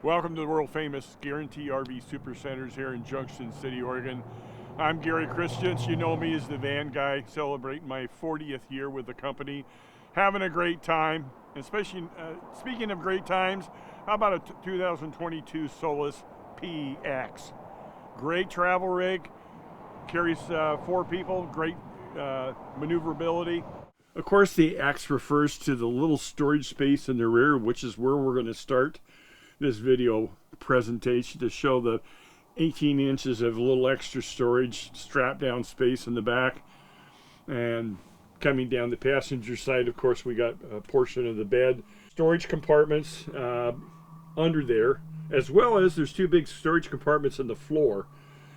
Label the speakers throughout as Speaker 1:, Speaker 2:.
Speaker 1: Welcome to the world famous Guaranty RV Supercenters here in Junction City, Oregon. I'm Gary.Christiance. You know me as the van guy, celebrating my 40th year with the company. Having a great time, especially speaking of great times, how about a 2022 Solis PX? Great travel rig, carries 4 people, great maneuverability. Of course, the X refers to the little storage space in the rear, which is where we're going to start this video presentation, to show the 18 inches of a little extra storage, strap down space in the back. And coming down the passenger side, of course, we got a portion of the bed, storage compartments under there, as well as there's 2 big storage compartments in the floor.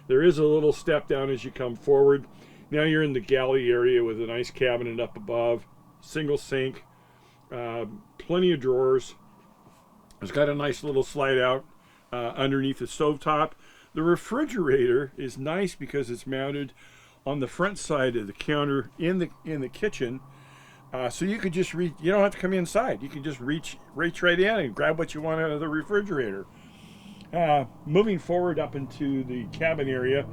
Speaker 1: There is a little step down as you come forward. Now you're in the galley area with a nice cabinet up above, single sink, plenty of drawers. It's got a nice little slide out underneath the stovetop. The refrigerator is nice because it's mounted on the front side of the counter in the kitchen, so you could just reach. You don't have to come inside. You can just reach right in and grab what you want out of the refrigerator. Moving forward up into the cabin area,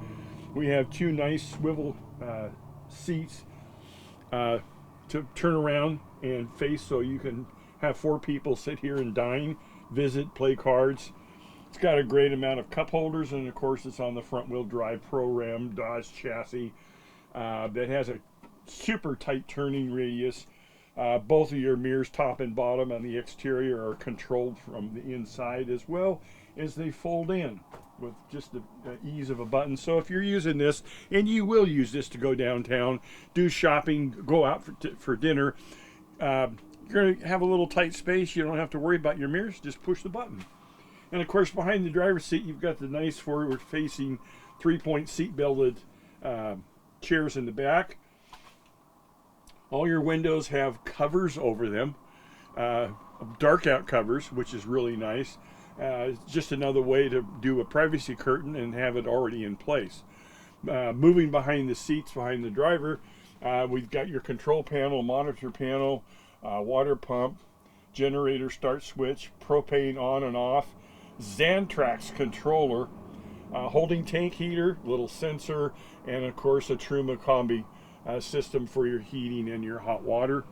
Speaker 1: we have 2 nice swivel seats to turn around and face, so you can have 4 people sit here and dine, visit, play cards. It's got a great amount of cup holders, and of course it's on the front wheel drive Pro-Ram Dodge chassis that has a super tight turning radius. Both of your mirrors, top and bottom, on the exterior are controlled from the inside, as well as they fold in with just the ease of a button. So if you're using this, and you will use this to go downtown, do shopping, go out for dinner, you're going to have a little tight space. You don't have to worry about your mirrors. Just push the button. And of course, behind the driver's seat, you've got the nice forward-facing 3-point seat-belted chairs in the back. All your windows have covers over them, dark out covers, which is really nice. Just another way to do a privacy curtain and have it already in place. Moving behind the seats, behind the driver, we've got your control panel, monitor panel, water pump, generator start switch, propane on and off, Xantrax controller, holding tank heater, little sensor, and of course a Truma combi system for your heating and your hot water.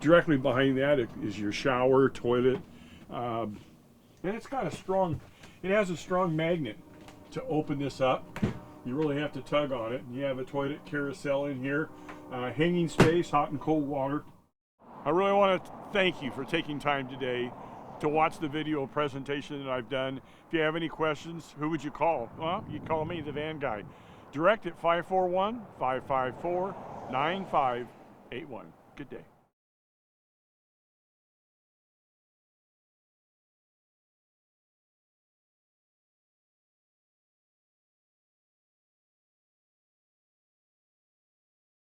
Speaker 1: Directly behind that is your shower, toilet, and it's got it has a strong magnet to open this up. You really have to tug on it. You have a toilet carousel in here, hanging space, hot and cold water. I really want to thank you for taking time today to watch the video presentation that I've done. If you have any questions, who would you call? Well, you call me, the van guy. Direct at 541-554-9581. Good day.